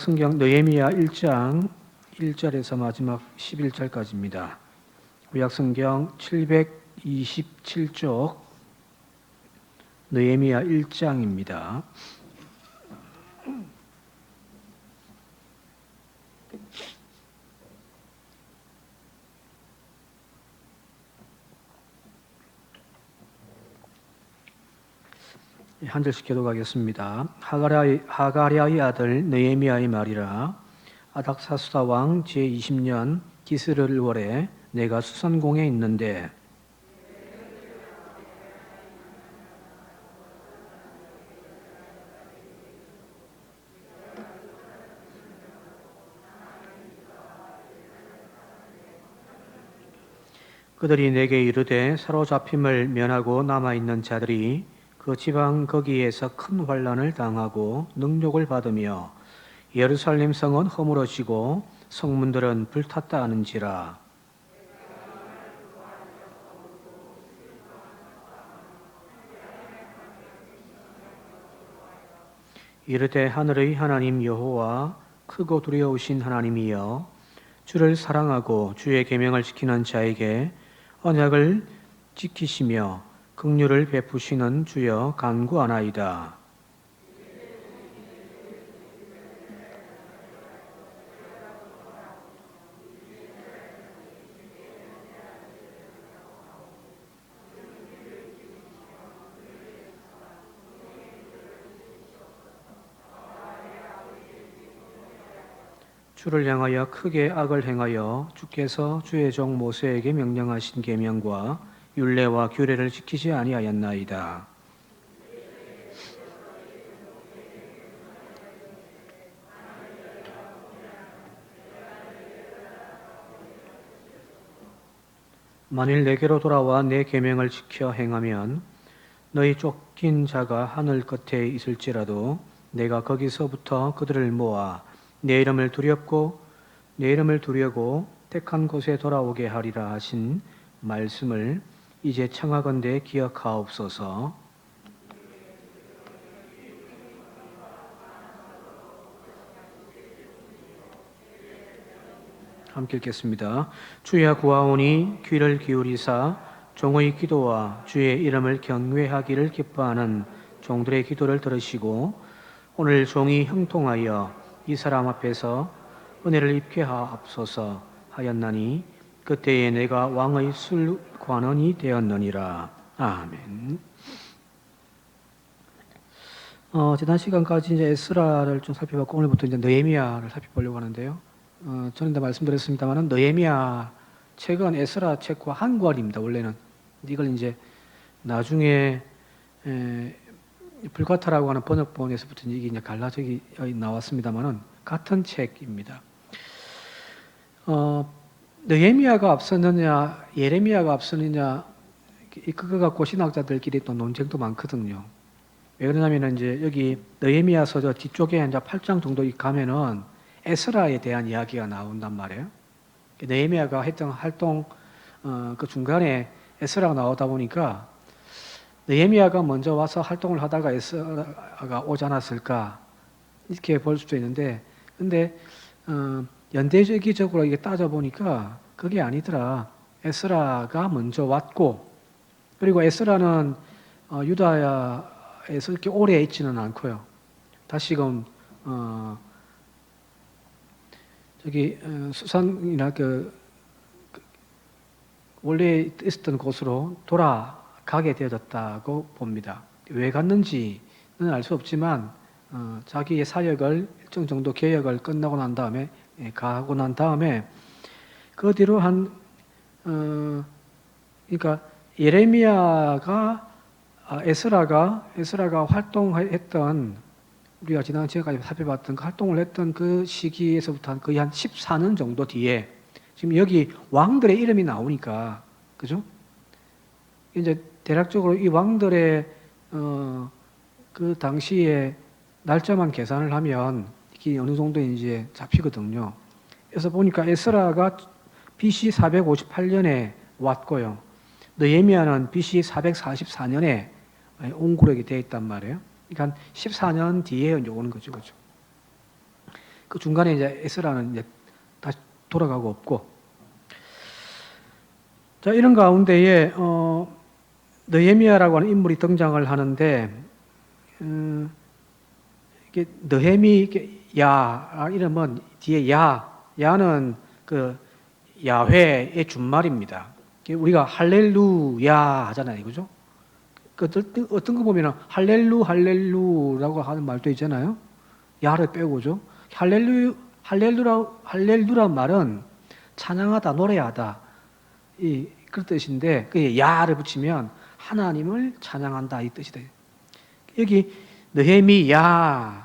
성경 느헤미야 1장 1절에서 마지막 11절까지입니다. 구약성경 727쪽 느헤미야 1장입니다. 한 절씩 교독하겠습니다. 하가랴의 아들 느헤미야의 말이라. 아닥사스다 왕 제20년 기스를 월에 내가 수산공에 있는데 그들이 내게 이르되 사로잡힘을 면하고 남아있는 자들이 그 지방 거기에서 큰 환난을 당하고 능욕을 받으며 예루살렘 성은 허물어지고 성문들은 불탔다 하는지라. 이르되 하늘의 하나님 여호와 크고 두려우신 하나님이여 주를 사랑하고 주의 계명을 지키는 자에게 언약을 지키시며 긍휼을 베푸시는 주여 간구하나이다. 주를 향하여 크게 악을 행하여 주께서 주의 종 모세에게 명령하신 계명과 율례와 규례를 지키지 아니하였나이다. 만일 내게로 돌아와 내 계명을 지켜 행하면 너희 쫓긴 자가 하늘 끝에 있을지라도 내가 거기서부터 그들을 모아 내 이름을 두려고 택한 곳에 돌아오게 하리라 하신 말씀을 이제 청하건대 기억하옵소서. 함께 읽겠습니다. 주야 구하오니 귀를 기울이사 종의 기도와 주의 이름을 경외하기를 기뻐하는 종들의 기도를 들으시고 오늘 종이 형통하여 이 사람 앞에서 은혜를 입게 하옵소서 하였나니 그때에 내가 왕의 술관원이 되었느니라. 아멘. 지난 시간까지 이제 에스라를 좀 살펴봤고 오늘부터 이제 느헤미야를 살펴보려고 하는데요. 저는 다 말씀드렸습니다만은 느헤미야 책은 에스라 책과 한 권입니다. 원래는 이걸 이제 나중에 불가타라고 하는 번역본에서부터 이게 이제 갈라져 나왔습니다만은 같은 책입니다. 느헤미야가 앞섰느냐 예레미야가 앞섰느냐 그거 갖고 신학자들끼리 또 논쟁도 많거든요. 왜 그러냐면 이제 여기 느헤미야서 저 뒤쪽에 이제 8장 정도 가면은 에스라에 대한 이야기가 나온단 말이에요. 느헤미야가 했던 활동 그 중간에 에스라가 나오다 보니까 느헤미야가 먼저 와서 활동을 하다가 에스라가 오지 않았을까 이렇게 볼 수도 있는데, 근데 연대적으로 이게 따져보니까 그게 아니더라. 에스라가 먼저 왔고, 그리고 에스라는 유다야에서 이렇게 오래 있지는 않고요. 다시금 수산이나 원래 있었던 곳으로 돌아가게 되어졌다고 봅니다. 왜 갔는지는 알 수 없지만 자기의 사역을 일정 정도 개혁을 끝나고 난 다음에 가고 난 다음에 그 뒤로 그러니까 예레미야가 에스라가 활동했던 우리가 지난 시간까지 살펴봤던 그 활동을 했던 그 시기에서부터 거의 한 14년 정도 뒤에 지금 여기 왕들의 이름이 나오니까 그죠? 이제 대략적으로 이 왕들의 그 당시에 날짜만 계산을 하면 이게 어느 정도 이제 잡히거든요. 그래서 보니까 에스라가 BC 458년에 왔고요. 느헤미야는 BC 444년에 옹구력이 되어 있단 말이에요. 그러니까 14년 뒤에 이제 오는 거죠, 그죠? 그 중간에 이제 에스라는 이제 다시 돌아가고 없고. 자, 이런 가운데에 느헤미야라고 하는 인물이 등장을 하는데 이게 느헤미야 이름은 뒤에 야는 그 야훼의 준말입니다. 우리가 할렐루야 하잖아요, 그죠? 그 어떤 거 보면은 할렐루라고 하는 말도 있잖아요. 야를 빼고죠. 할렐루란 말은 찬양하다, 노래하다 그런 뜻인데 그 야를 붙이면 하나님을 찬양한다 이 뜻이다. 여기 느헤미야는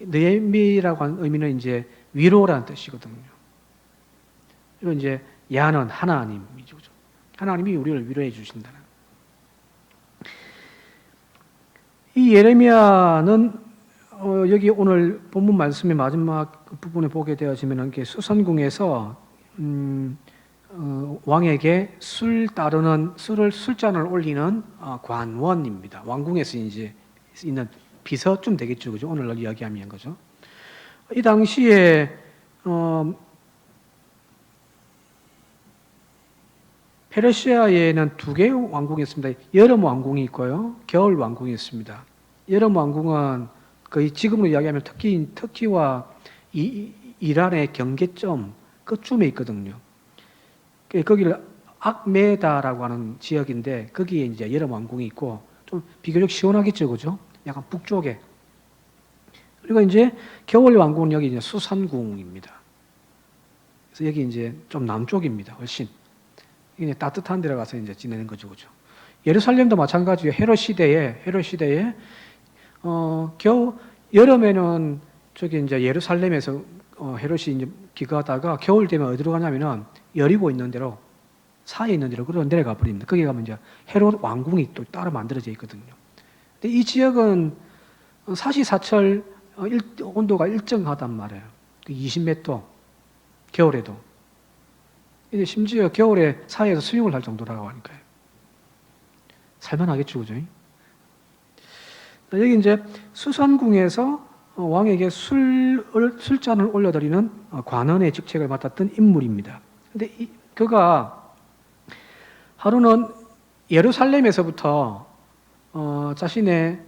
느헤미라고 하는 의미는 이제 위로라는 뜻이거든요. 그리고 이제 야는 하나님이죠. 하나님이 우리를 위로해 주신다는. 이 예레미야는 여기 오늘 본문 말씀의 마지막 부분에 보게 되어지면 수선궁에서 왕에게 술잔을 올리는 관원입니다. 왕궁에서 이제 있는 비서쯤 되겠죠, 그죠? 오늘날 이야기하면 거죠. 이 당시에 페르시아에는 두 개의 왕궁이 있습니다. 여름 왕궁이 있고요, 겨울 왕궁이 있습니다. 여름 왕궁은 거의 지금으로 이야기하면 터키와 이란의 경계점 끝쯤에 있거든요. 거기를 악메다라고 하는 지역인데 거기에 이제 여름 왕궁이 있고 좀 비교적 시원하겠죠, 그죠? 약간 북쪽에. 그리고 이제 겨울 왕궁은 여기 이제 수산궁입니다. 그래서 여기 이제 좀 남쪽입니다, 훨씬. 이게 따뜻한 데로 가서 이제 지내는 거죠, 그죠? 예루살렘도 마찬가지예요. 헤롯 시대에 여름에는 저기 이제 예루살렘에서 헤롯이 이제 기거하다가 겨울 되면 어디로 가냐면은 여리고 있는 데로 사이에 있는 데로 그런 데로 가버립니다. 거기 가면 이제 헤롯 왕궁이 또 따로 만들어져 있거든요. 근데 이 지역은 사시사철 온도가 일정하단 말이에요. 20몇 겨울에도. 이제 심지어 겨울에 사이에서 수영을 할 정도라고 하니까요. 살만하겠죠, 그죠? 여기 이제 수산궁에서 왕에게 술잔을 올려드리는 관원의 직책을 맡았던 인물입니다. 근데 그가 하루는 예루살렘에서부터 자신의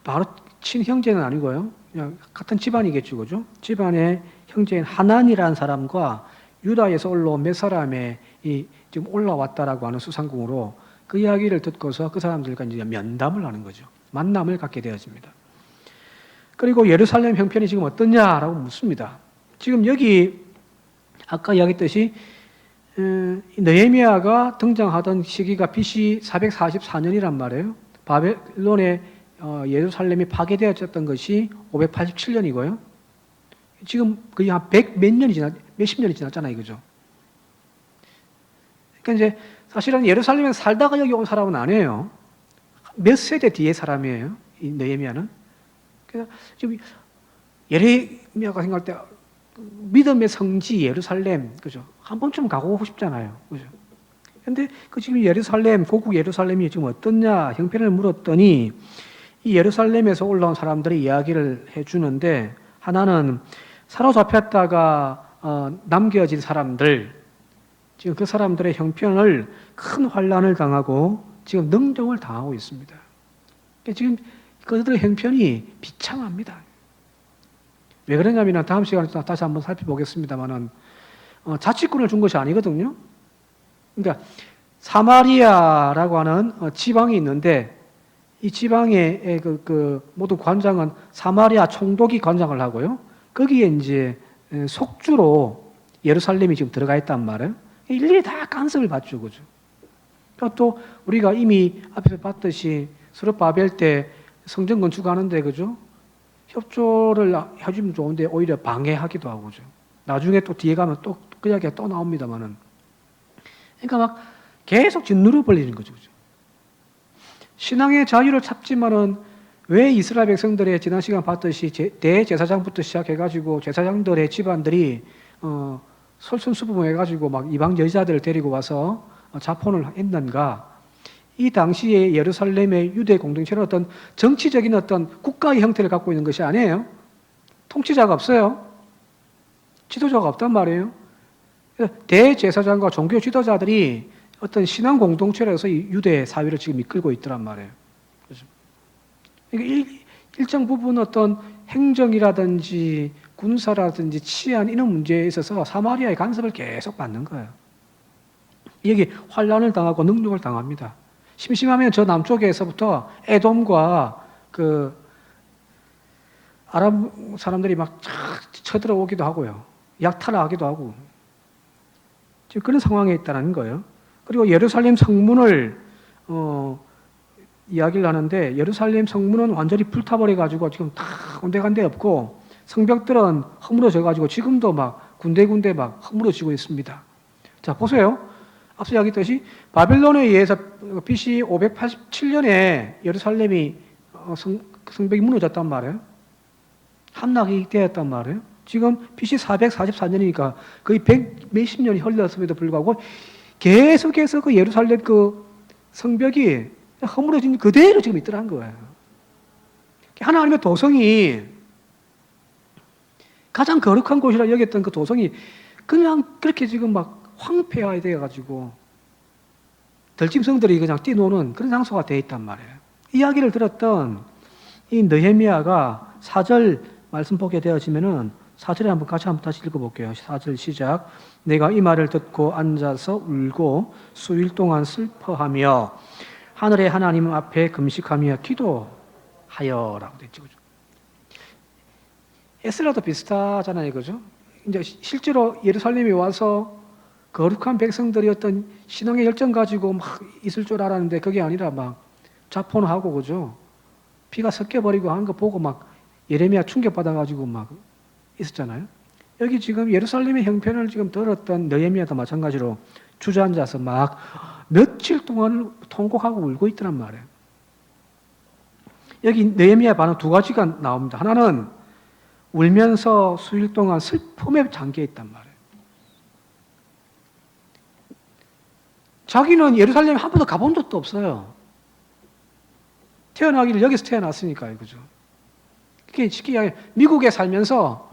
바로 친형제는 아니고요, 그냥 같은 집안이겠죠, 그죠? 집안의 형제인 하난이라는 사람과 유다에서 올라온 몇 사람이 지금 올라왔다라고 하는 수산궁으로 그 이야기를 듣고서 그 사람들과 이제 면담을 하는 거죠. 만남을 갖게 되어집니다. 그리고 예루살렘 형편이 지금 어떠냐라고 묻습니다. 지금 여기 아까 이야기했듯이 느헤미야가 등장하던 시기가 BC 444년이란 말이에요. 바벨론의 예루살렘이 파괴되어졌던 것이 587년이고요. 지금 거의 한 몇십 년이 지났잖아요, 그죠? 그러니까 이제 사실은 예루살렘에 살다가 여기 온 사람은 아니에요. 몇 세대 뒤의 사람이에요, 이 느헤미야는. 그래서 지금 예레미야가 생각할 때 믿음의 성지 예루살렘, 그죠? 한 번쯤 가고 싶잖아요, 그죠? 근데 그 지금 예루살렘, 고국 예루살렘이 지금 어떠냐 형편을 물었더니 이 예루살렘에서 올라온 사람들의 이야기를 해주는데, 하나는 사로잡혔다가 남겨진 사람들, 지금 그 사람들의 형편을 큰 환난을 당하고 지금 능정을 당하고 있습니다. 지금 그들의 형편이 비참합니다. 왜 그러냐면 다음 시간에 다시 한번 살펴보겠습니다만은 자치권을 준 것이 아니거든요. 그러니까 사마리아라고 하는 지방이 있는데 이 지방의 모두 관장은 사마리아 총독이 관장을 하고요. 거기에 이제 속주로 예루살렘이 지금 들어가 있단 말이에요. 일일이 다 간섭을 받죠, 그죠? 또 우리가 이미 앞에서 봤듯이 스룹바벨 때 성전 건축하는데, 그죠? 협조를 해주면 좋은데 오히려 방해하기도 하고, 그죠? 나중에 또 뒤에 가면 또 그 이야기가 또 나옵니다만은. 그러니까 막 계속 짓누르 벌리는 거죠, 그죠? 신앙의 자유를 찾지만은 왜 이스라엘 백성들의 지난 시간 봤듯이 대제사장부터 시작해가지고 제사장들의 집안들이 솔선수범해가지고 막 이방 여자들을 데리고 와서 자폰을 했는가? 이 당시에 예루살렘의 유대 공동체는 어떤 정치적인 어떤 국가의 형태를 갖고 있는 것이 아니에요. 통치자가 없어요. 지도자가 없단 말이에요. 대제사장과 종교 지도자들이 어떤 신앙 공동체로서 유대 사회를 지금 이끌고 있더란 말이에요. 그렇죠? 그러니까 일정 부분 어떤 행정이라든지 군사라든지 치안 이런 문제에 있어서 사마리아의 간섭을 계속 받는 거예요. 여기 환란을 당하고 능력을 당합니다. 심심하면 저 남쪽에서부터 에돔과 그 아랍 사람들이 막 쳐들어오기도 하고요. 약탈하기도 하고. 지금 그런 상황에 있다는 거예요. 그리고 예루살렘 성문을 이야기를 하는데 예루살렘 성문은 완전히 불타버려가지고 지금 다 온데간데 없고 성벽들은 허물어져가지고 지금도 막 군데군데 막 허물어지고 있습니다. 자, 보세요. 앞서 이야기했듯이 바벨론에 의해서 BC 587년에 예루살렘이 성벽이 무너졌단 말이에요. 함락이 되었단 말이에요. 지금 BC 444년이니까 거의 100 몇십 년이 흘렀음에도 불구하고 계속해서 그 예루살렘 그 성벽이 허물어진 그대로 지금 있더라는 거예요. 하나님의 도성이 가장 거룩한 곳이라 여겼던 그 도성이 그냥 그렇게 지금 막 황폐화되어 되어가지고 들짐승들이 그냥 뛰노는 그런 장소가 되어 있단 말이에요. 이야기를 들었던 이 느헤미야가 4절 말씀 보게 되어지면은 4절에 한번 같이 한번 다시 읽어볼게요. 4절 시작. 내가 이 말을 듣고 앉아서 울고 수일 동안 슬퍼하며 하늘의 하나님 앞에 금식하며 기도하여라고 됐죠. 에스라도 비슷하잖아요, 그죠? 이제 실제로 예루살렘에 와서 거룩한 백성들이 어떤 신앙의 열정 가지고 막 있을 줄 알았는데 그게 아니라 막 자포하고, 그죠? 피가 섞여버리고 하는 거 보고 막 예레미야 충격받아가지고 막 있었잖아요. 여기 지금 예루살렘의 형편을 지금 들었던 느헤미야도 마찬가지로 주저앉아서 막 며칠 동안 통곡하고 울고 있더란 말이에요. 여기 느헤미야 반응 두 가지가 나옵니다. 하나는 울면서 수일 동안 슬픔에 잠겨 있단 말이에요. 자기는 예루살렘에 한 번도 가본 적도 없어요. 태어나기를 여기서 태어났으니까요, 그죠? 그게 쉽게 이야기해. 미국에 살면서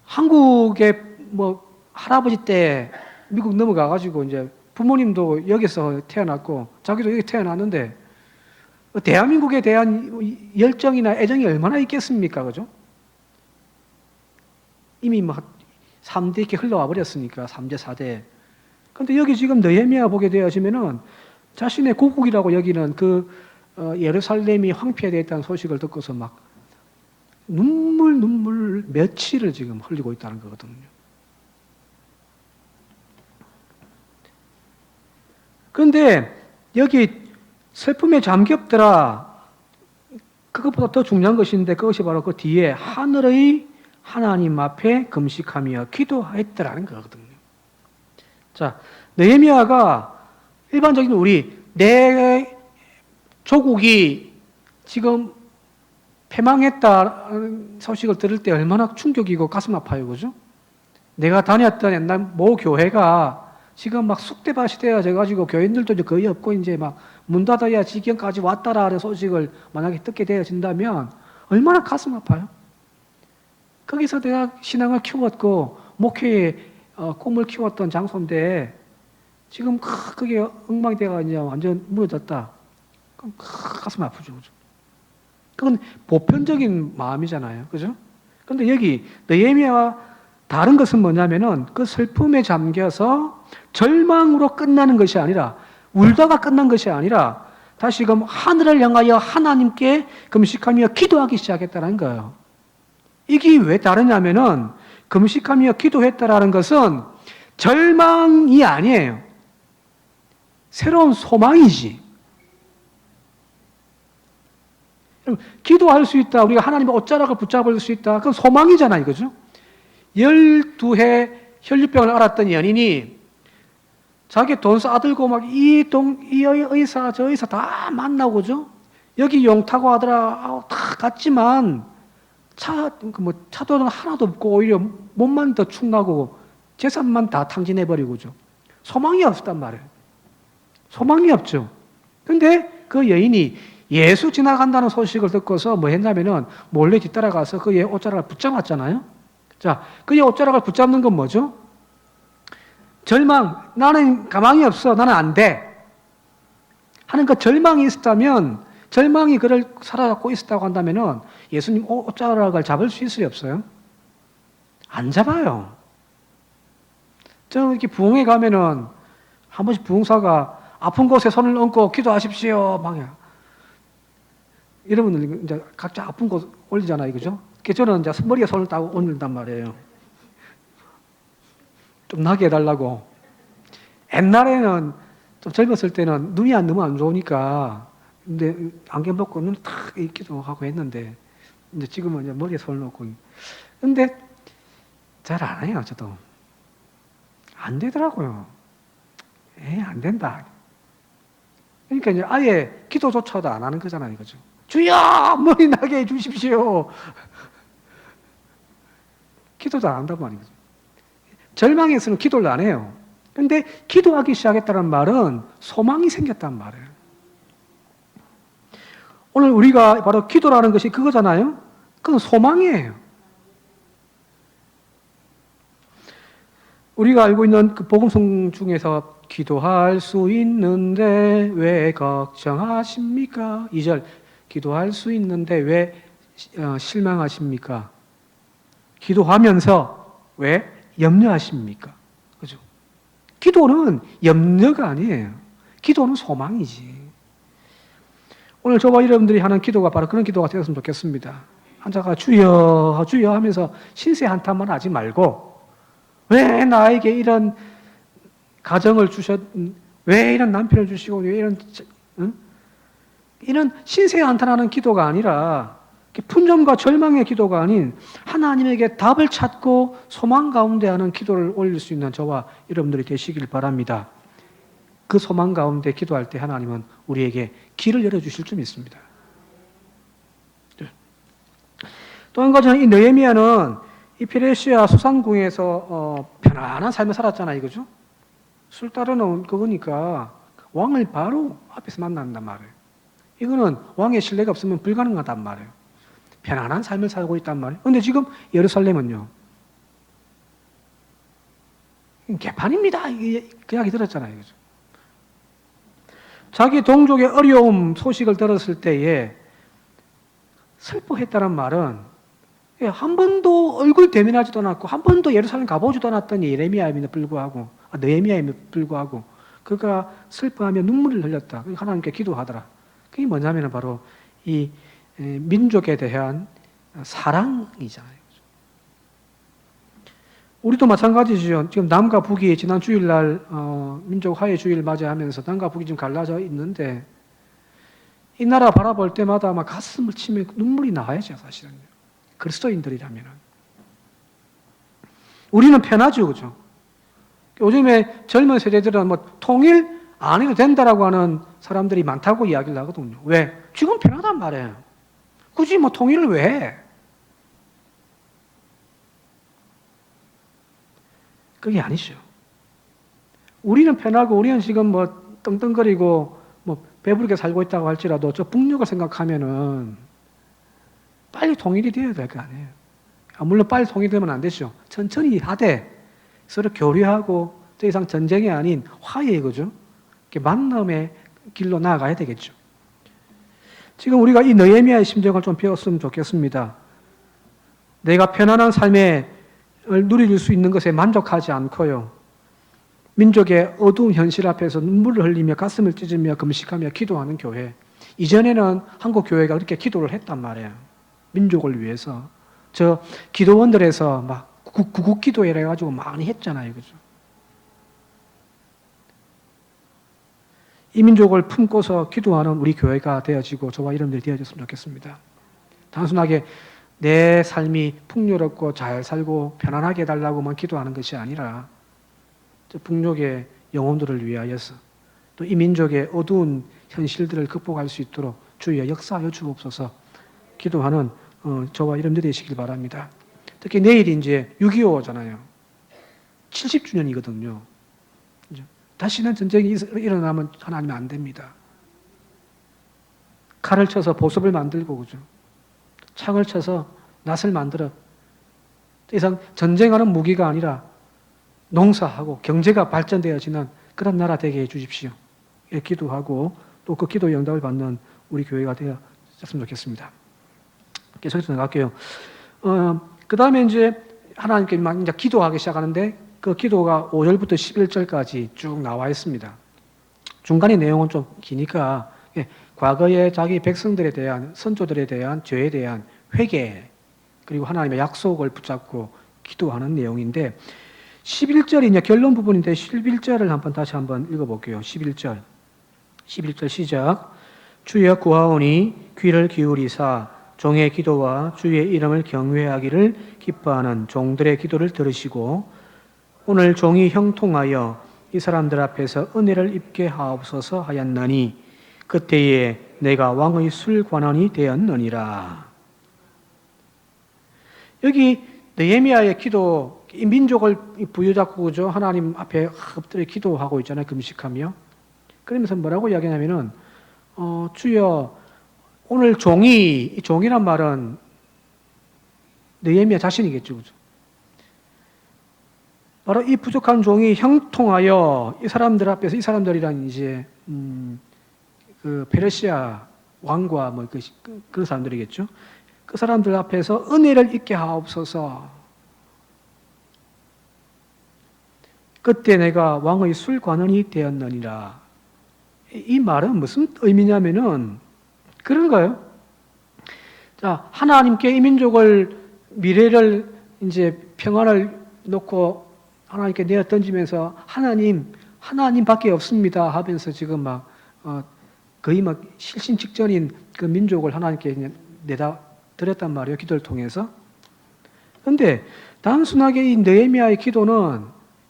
한국에 뭐 할아버지 때 미국 넘어가가지고 이제 부모님도 여기서 태어났고 자기도 여기 태어났는데 대한민국에 대한 열정이나 애정이 얼마나 있겠습니까, 그죠? 이미 막 3대 이렇게 흘러와 버렸으니까 3대, 4대. 그런데 여기 지금 느헤미야 보게 되어지면은 자신의 고국이라고 여기는 그 예루살렘이 황폐되어 있다는 소식을 듣고서 막 눈물 며칠을 지금 흘리고 있다는 거거든요. 그런데 여기 슬픔에 잠겼더라. 그것보다 더 중요한 것인데 그것이 바로 그 뒤에 하늘의 하나님 앞에 금식하며 기도했더라는 거거든요. 자, 느헤미야가 일반적인 우리 내 조국이 지금 패망했다는 소식을 들을 때 얼마나 충격이고 가슴 아파요, 그죠? 내가 다녔던 옛날 모 교회가 지금 막 쑥대밭이 되어져가지고 교인들도 이제 거의 없고 이제 막 문 닫아야 지경까지 왔다라는 소식을 만약에 듣게 되어진다면 얼마나 가슴 아파요? 거기서 내가 신앙을 키웠고 목회의 꿈을 키웠던 장소인데 지금 그게 엉망이 돼가 이제 완전 무너졌다. 그럼 가슴 아프죠, 그죠? 그건 보편적인 마음이잖아요, 그죠? 그런데 여기 느헤미야와 다른 것은 뭐냐면은 그 슬픔에 잠겨서 절망으로 끝나는 것이 아니라 울다가 끝난 것이 아니라 다시금 하늘을 향하여 하나님께 금식하며 기도하기 시작했다는 거예요. 이게 왜 다르냐면은 금식하며 기도했다라는 것은 절망이 아니에요. 새로운 소망이지. 기도할 수 있다. 우리가 하나님의 옷자락을 붙잡을 수 있다. 그건 소망이잖아요, 그죠? 12해 혈류병을 앓았던 연인이 자기 돈 싸들고 막 이 의사 저 의사 다 만나고, 그죠? 여기 용 타고 하더라 다 갔지만 차도는 하나도 없고 오히려 몸만 더 축나고 재산만 다 탕진해버리고, 그죠? 소망이 없었단 말이에요. 소망이 없죠. 근데 그 여인이 예수 지나간다는 소식을 듣고서 뭐 했냐면은 몰래 뒤따라가서 그의 옷자락을 붙잡았잖아요. 자, 그의 옷자락을 붙잡는 건 뭐죠? 절망, 나는 가망이 없어, 나는 안 돼 하는 그 절망이 있었다면, 절망이 그를 사로잡고 있었다고 한다면은 예수님 옷자락을 잡을 수 있어요, 없어요? 안 잡아요. 저는 이렇게 부흥회 가면은 한 번씩 부흥사가 아픈 곳에 손을 얹고 기도하십시오 막 여러분들 이제 각자 아픈 곳 올리잖아요, 그죠? 저는 이제 머리에 손을 따고 올린단 말이에요. 좀 나게 해달라고. 옛날에는 좀 젊었을 때는 눈이 너무 안 좋으니까, 근데 안경 벗고 눈을 탁 있기도 하고 했는데, 이제 지금은 이제 머리에 손을 놓고. 근데 잘 안 해요, 저도. 안 되더라고요. 안 된다. 그러니까 이제 아예 기도조차도 안 하는 거잖아요, 그죠? 주여! 머리 나게 해주십시오. 기도도 안 한단 말이죠. 절망에서는 기도를 안 해요. 근데 기도하기 시작했다는 말은 소망이 생겼단 말이에요. 오늘 우리가 바로 기도라는 것이 그거잖아요. 그건 소망이에요. 우리가 알고 있는 그 복음성 중에서 기도할 수 있는데 왜 걱정하십니까? 2절 기도할 수 있는데 왜 실망하십니까? 기도하면서 왜 염려하십니까? 그죠? 기도는 염려가 아니에요. 기도는 소망이지. 오늘 저와 여러분들이 하는 기도가 바로 그런 기도가 되었으면 좋겠습니다. 앉아가 주여 주여 하면서 신세 한탄만 하지 말고, 왜 나에게 이런 가정을 왜 이런 남편을 주시고, 왜 이런 신세 한탄하는 기도가 아니라, 분점과 절망의 기도가 아닌 하나님에게 답을 찾고 소망 가운데 하는 기도를 올릴 수 있는 저와 여러분들이 되시길 바랍니다. 그 소망 가운데 기도할 때 하나님은 우리에게 길을 열어주실 줄 믿습니다. 또 한 가지는 이 느헤미야는 이 페르시아 수상궁에서 편안한 삶을 살았잖아요, 그죠? 술 따르는 그거니까 왕을 바로 앞에서 만난단 말이에요. 이거는 왕의 신뢰가 없으면 불가능하단 말이에요. 편안한 삶을 살고 있단 말이에요. 그런데 지금 예루살렘은요, 개판입니다. 그 이야기 들었잖아요, 그죠? 자기 동족의 어려움 소식을 들었을 때에 슬퍼했다는 말은 한 번도 얼굴 대면하지도 않았고 한 번도 예루살렘 가보지도 않았던 예레미야임에도 불구하고, 느헤미야임에도 불구하고 그가 슬퍼하며 눈물을 흘렸다. 하나님께 기도하더라. 그게 뭐냐면 바로 이 민족에 대한 사랑이잖아요. 우리도 마찬가지죠. 지금 남과 북이 지난 주일날 민족 화해 주일 맞이하면서 남과 북이 좀 갈라져 있는데, 이 나라 바라볼 때마다 아마 가슴을 치며 눈물이 나와야죠, 사실은. 그리스도인들이라면. 우리는 편하죠, 그죠? 요즘에 젊은 세대들은 뭐 통일 안 해도 된다라고 하는 사람들이 많다고 이야기를 하거든요. 왜? 지금 편하단 말이에요. 굳이 뭐 통일을 왜 해? 그게 아니죠. 우리는 편하고 우리는 지금 뭐 떵떵거리고 뭐 배부르게 살고 있다고 할지라도 저 북녘을 생각하면은 빨리 통일이 되어야 될 거 아니에요. 물론 빨리 통일되면 안 되죠. 천천히 하되 서로 교류하고 더 이상 전쟁이 아닌 화해의 거죠. 만남의 길로 나아가야 되겠죠. 지금 우리가 이 느헤미야의 심정을 좀 배웠으면 좋겠습니다. 내가 편안한 삶을 누릴 수 있는 것에 만족하지 않고요, 민족의 어두운 현실 앞에서 눈물을 흘리며 가슴을 찢으며 금식하며 기도하는 교회. 이전에는 한국 교회가 그렇게 기도를 했단 말이에요. 민족을 위해서. 저 기도원들에서 막 구국 기도회를 해가지고 많이 했잖아요, 그죠? 이 민족을 품고서 기도하는 우리 교회가 되어지고 저와 여러분들이 되어졌으면 좋겠습니다. 단순하게 내 삶이 풍요롭고 잘 살고 편안하게 해달라고만 기도하는 것이 아니라 저 북녘의 영혼들을 위하여서 또 이 민족의 어두운 현실들을 극복할 수 있도록 주여 역사하여 주옵소서 기도하는 저와 여러분들이 되시길 바랍니다. 특히 내일이 이제 6.25잖아요. 70주년이거든요. 다시는 전쟁이 일어나면 하나님 안 됩니다. 칼을 쳐서 보습을 만들고, 그죠? 창을 쳐서 낫을 만들어. 더 이상 전쟁하는 무기가 아니라 농사하고 경제가 발전되어지는 그런 나라 되게 해주십시오. 이렇게 기도하고 또 그 기도 응답을 받는 우리 교회가 되었으면 좋겠습니다. 계속해서 나갈게요. 그 다음에 이제 하나님께 막 이제 기도하기 시작하는데 그 기도가 5절부터 11절까지 쭉 나와 있습니다. 중간의 내용은 좀 기니까 과거에 자기 백성들에 대한 선조들에 대한 죄에 대한 회개 그리고 하나님의 약속을 붙잡고 기도하는 내용인데 11절이 이제 결론 부분인데 11절을 다시 한번 읽어볼게요. 11절 시작. 주여 구하오니 귀를 기울이사 종의 기도와 주의 이름을 경외하기를 기뻐하는 종들의 기도를 들으시고 오늘 종이 형통하여 이 사람들 앞에서 은혜를 입게 하옵소서 하였나니 그때에 내가 왕의 술관원이 되었느니라. 여기 느헤미야의 기도, 이 민족을 부여잡고 그죠? 하나님 앞에 엎드려 기도하고 있잖아요. 금식하며. 그러면서 뭐라고 이야기하냐면은 주여 오늘 종이, 종이란 말은 느헤미야 자신이겠죠. 그죠? 바로 이 부족한 종이 형통하여 이 사람들 앞에서, 이 사람들이란 이제 그 페르시아 왕과 뭐 그런 사람들이겠죠. 그 사람들 앞에서 은혜를 입게 하옵소서. 그때 내가 왕의 술관원이 되었느니라. 이 말은 무슨 의미냐면은 그런 거예요. 자, 하나님께 이 민족을 미래를 이제 평안을 놓고 하나님께 내어 던지면서 하나님밖에 없습니다 하면서 지금 막 거의 막 실신 직전인 그 민족을 하나님께 내다 드렸단 말이에요. 기도를 통해서. 그런데 단순하게 이 느헤미야의 기도는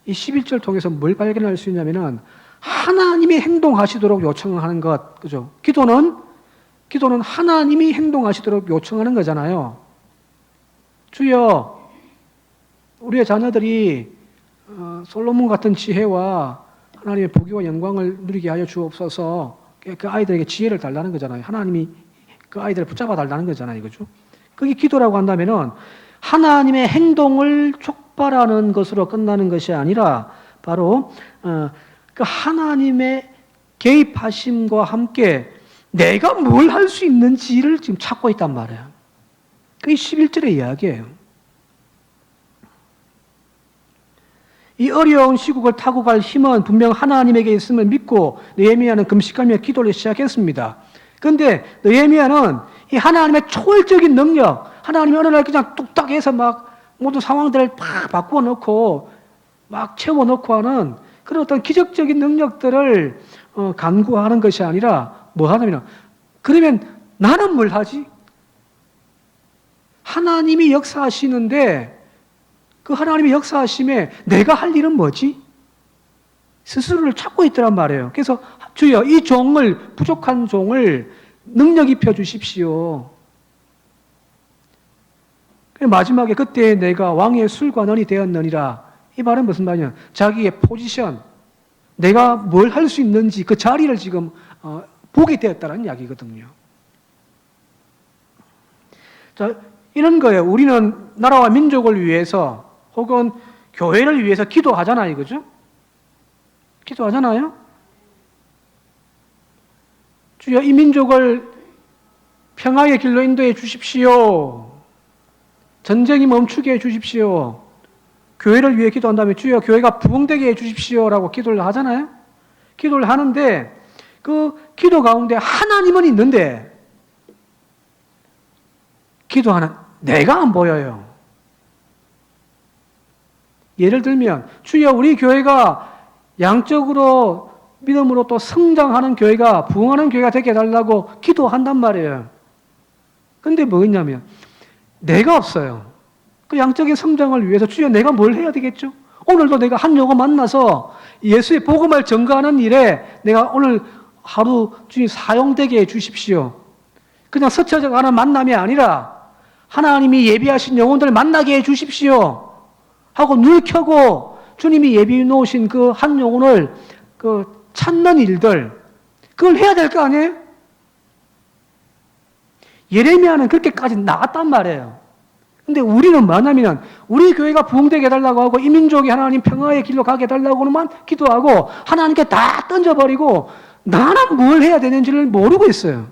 이 11절 통해서 뭘 발견할 수 있냐면은 하나님이 행동하시도록 요청하는 것, 그죠? 기도는 하나님이 행동하시도록 요청하는 거잖아요. 주여, 우리의 자녀들이 솔로몬 같은 지혜와 하나님의 복유와 영광을 누리게 하여 주옵소서. 그 아이들에게 지혜를 달라는 거잖아요. 하나님이 그 아이들을 붙잡아 달라는 거잖아요. 그죠? 그게 기도라고 한다면은 하나님의 행동을 촉발하는 것으로 끝나는 것이 아니라 바로 그 하나님의 개입하심과 함께 내가 뭘 할 수 있는지를 지금 찾고 있단 말이에요. 그게 11절의 이야기예요. 이 어려운 시국을 타고 갈 힘은 분명 하나님에게 있음을 믿고 느헤미야는 금식하며 기도를 시작했습니다. 그런데 느헤미야는 이 하나님의 초월적인 능력, 하나님이 어느 날 그냥 뚝딱 해서 막 모든 상황들을 팍 바꾸어 놓고 막 채워 놓고 하는 그런 어떤 기적적인 능력들을 간구하는 것이 아니라 뭐 하냐면 그러면 나는 뭘 하지? 하나님이 역사하시는데 그 하나님의 역사하심에 내가 할 일은 뭐지? 스스로를 찾고 있더란 말이에요. 그래서 주여 이 종을, 부족한 종을 능력 입혀 주십시오. 마지막에 그때 내가 왕의 술관원이 되었느니라. 이 말은 무슨 말이냐? 자기의 포지션, 내가 뭘 할 수 있는지 그 자리를 지금 보게 되었다는 이야기거든요. 자, 이런 거예요. 우리는 나라와 민족을 위해서 혹은 교회를 위해서 기도하잖아요. 그죠? 기도하잖아요. 주여 이 민족을 평화의 길로 인도해 주십시오. 전쟁이 멈추게 해 주십시오. 교회를 위해 기도한 다음에 주여 교회가 부흥되게 해 주십시오라고 기도를 하잖아요. 기도를 하는데 그 기도 가운데 하나님은 있는데 기도하는 내가 안 보여요. 예를 들면 주여 우리 교회가 양적으로 믿음으로 또 성장하는 교회가 부흥하는 교회가 되게 해달라고 기도한단 말이에요. 근데 뭐였냐면 내가 없어요. 그 양적인 성장을 위해서 주여 내가 뭘 해야 되겠죠? 오늘도 내가 한 영혼 만나서 예수의 복음을 전가하는 일에 내가 오늘 하루 주님 사용되게 해 주십시오. 그냥 스쳐져 가는 만남이 아니라 하나님이 예비하신 영혼들을 만나게 해 주십시오. 하고 눈을 켜고 주님이 예비해 놓으신 그 한 영혼을 그 찾는 일들, 그걸 해야 될 거 아니에요? 예레미야는 그렇게까지 나갔단 말이에요. 근데 우리는 뭐냐면 우리 교회가 부흥되게 해달라고 하고 이 민족이 하나님 평화의 길로 가게 해달라고만 기도하고 하나님께 다 던져버리고 나는 뭘 해야 되는지를 모르고 있어요.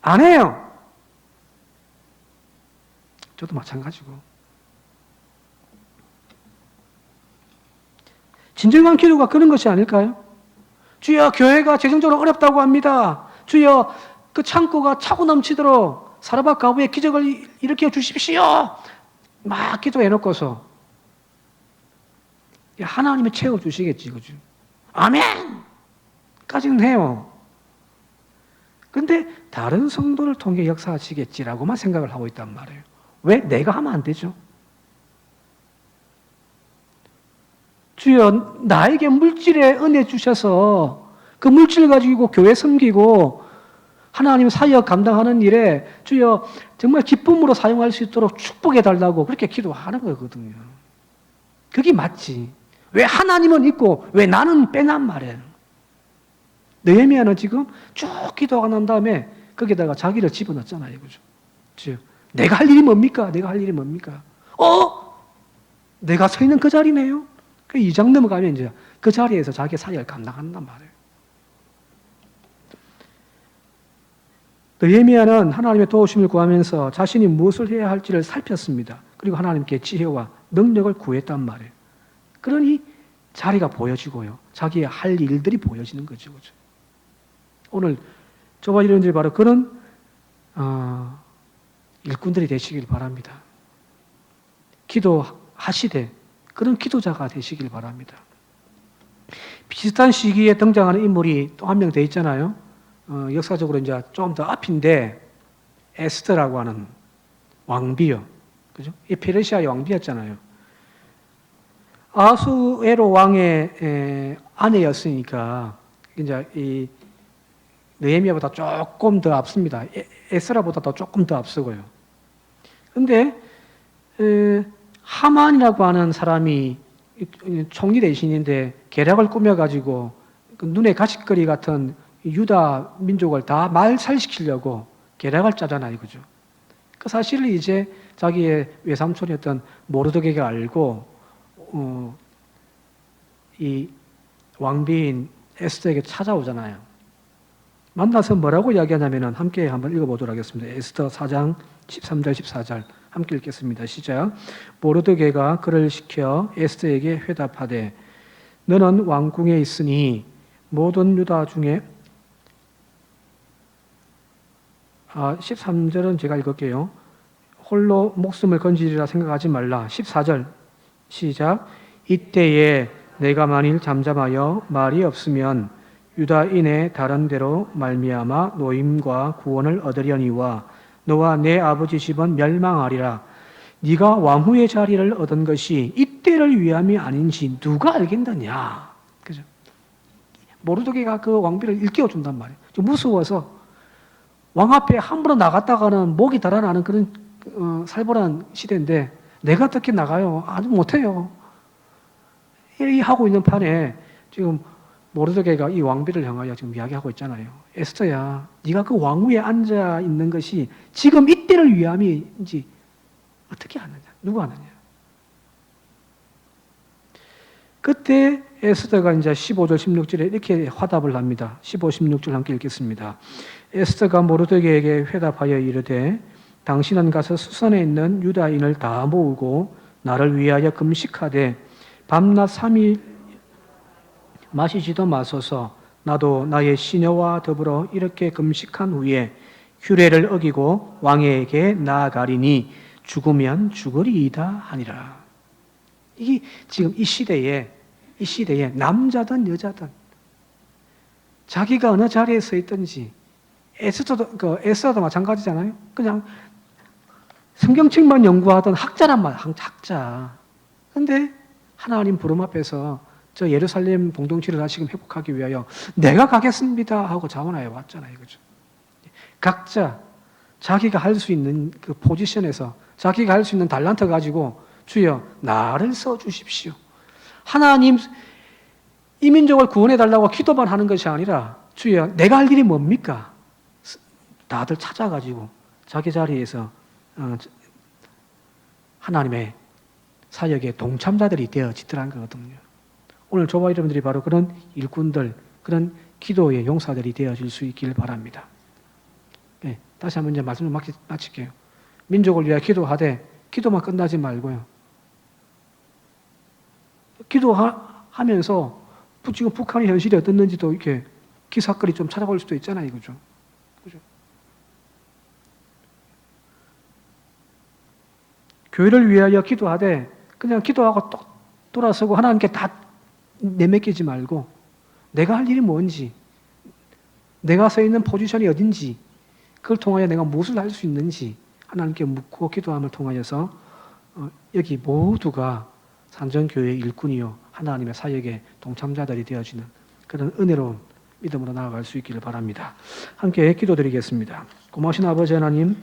안 해요. 저도 마찬가지고. 진정한 기도가 그런 것이 아닐까요? 주여, 교회가 재정적으로 어렵다고 합니다. 주여, 그 창고가 차고 넘치도록 사르밧 가부의 기적을 일으켜 주십시오. 막 기도해놓고서 하나님이 채워주시겠지, 그죠? 아멘! 까지는 해요. 근데 다른 성도를 통해 역사하시겠지라고만 생각을 하고 있단 말이에요. 왜? 내가 하면 안 되죠. 주여, 나에게 물질의 은혜 주셔서 그 물질 가지고 교회 섬기고 하나님 사역 감당하는 일에 주여 정말 기쁨으로 사용할 수 있도록 축복해 달라고 그렇게 기도하는 거거든요. 그게 맞지. 왜 하나님은 있고 왜 나는 빼난 말이에요. 느헤미야는 지금 쭉 기도가 난 다음에 거기다가 자기를 집어넣었잖아요. 그죠? 주여, 내가 할 일이 뭡니까? 내가 할 일이 뭡니까? 내가 서 있는 그 자리네요. 2장 넘어가면 이제 그 자리에서 자기 사역을 감당한단 말이에요. 느헤미야는 하나님의 도우심을 구하면서 자신이 무엇을 해야 할지를 살폈습니다. 그리고 하나님께 지혜와 능력을 구했단 말이에요. 그러니 자리가 보여지고요. 자기의 할 일들이 보여지는 거죠. 그죠? 오늘 저와 여러분들이 바로 그런 일꾼들이 되시길 바랍니다. 기도하시되 그런 기도자가 되시길 바랍니다. 비슷한 시기에 등장하는 인물이 또 한 명 돼 있잖아요. 역사적으로 이제 좀 더 앞인데 에스더라고 하는 왕비요, 그죠? 이 페르시아의 왕비였잖아요. 아수에로 왕의 아내였으니까 이제 이 느헤미야보다 조금 더 앞섭니다. 에스라보다 더 조금 더 앞서고요. 근데 하만이라고 하는 사람이 총리 대신인데 계략을 꾸며가지고 그 눈에 가시거리 같은 유다 민족을 다 말살시키려고 계략을 짜잖아요. 그죠? 그 사실을 이제 자기의 외삼촌이었던 모르드게가 알고 이 왕비인 에스더에게 찾아오잖아요. 만나서 뭐라고 이야기하냐면 함께 한번 읽어보도록 하겠습니다. 에스더 4장 13절 14절 함께 읽겠습니다. 시작. 모르드게가 그를 시켜 에스더에게 회답하되 너는 왕궁에 있으니 모든 유다 중에 13절은 제가 읽을게요. 홀로 목숨을 건지리라 생각하지 말라. 14절 시작. 이때에 내가 만일 잠잠하여 말이 없으면 유다인의 다른 데로 말미암아 노임과 구원을 얻으려니와 너와 내 아버지 집은 멸망하리라. 네가 왕후의 자리를 얻은 것이 이때를 위함이 아닌지 누가 알겠느냐. 그죠? 모르드게가 그 왕비를 일깨워 준단 말이에요. 좀 무서워서 왕 앞에 함부로 나갔다가는 목이 달아나는 그런 살벌한 시대인데 내가 어떻게 나가요? 아주 못해요. 이 하고 있는 판에 지금 모르드게가 이 왕비를 향하여 지금 이야기하고 있잖아요. 에스더야, 네가 그 왕위에 앉아 있는 것이 지금 이때를 위함인지 어떻게 아느냐? 누가 아느냐? 그때 에스더가 이제 15절, 16절에 이렇게 화답을 합니다. 15, 16절 함께 읽겠습니다. 에스더가 모르드게에게 회답하여 이르되 당신은 가서 수선에 있는 유다인을 다 모으고 나를 위하여 금식하되 밤낮 3일 마시지도 마소서. 나도 나의 시녀와 더불어 이렇게 금식한 후에 규례를 어기고 왕에게 나아가리니 죽으면 죽으리이다 하니라. 이게 지금 이 시대에 남자든 여자든 자기가 어느 자리에 서 있든지 에스더도 마찬가지잖아요. 그냥 성경책만 연구하던 학자란 말, 학자. 근데 하나님 부름 앞에서 저 예루살렘 공동체를 다시금 회복하기 위하여 내가 가겠습니다 하고 자원하여 왔잖아요. 그죠? 각자 자기가 할 수 있는 그 포지션에서 자기가 할 수 있는 달란트 가지고 주여 나를 써주십시오. 하나님 이 민족을 구원해 달라고 기도만 하는 것이 아니라 주여 내가 할 일이 뭡니까? 다들 찾아가지고 자기 자리에서 하나님의 사역의 동참자들이 되어지더란 거거든요. 오늘 저와 여러분들이 바로 그런 일꾼들, 그런 기도의 용사들이 되어질 수 있길 바랍니다. 네, 다시 한번 이제 말씀을 마칠게요. 민족을 위하여 기도하되 기도만 끝나지 말고요. 기도하면서 지금 북한의 현실이 어떻는지도 이렇게 기사거리 좀 찾아볼 수도 있잖아요, 그죠? 그죠? 교회를 위하여 기도하되 그냥 기도하고 또 돌아서고 하나님께 다 내맡기지 말고 내가 할 일이 뭔지, 내가 서 있는 포지션이 어딘지, 그걸 통하여 내가 무엇을 할 수 있는지 하나님께 묻고 기도함을 통하여서 여기 모두가 산정교회의 일꾼이요 하나님의 사역의 동참자들이 되어지는 그런 은혜로운 믿음으로 나아갈 수 있기를 바랍니다. 함께 기도드리겠습니다. 고마우신 아버지 하나님,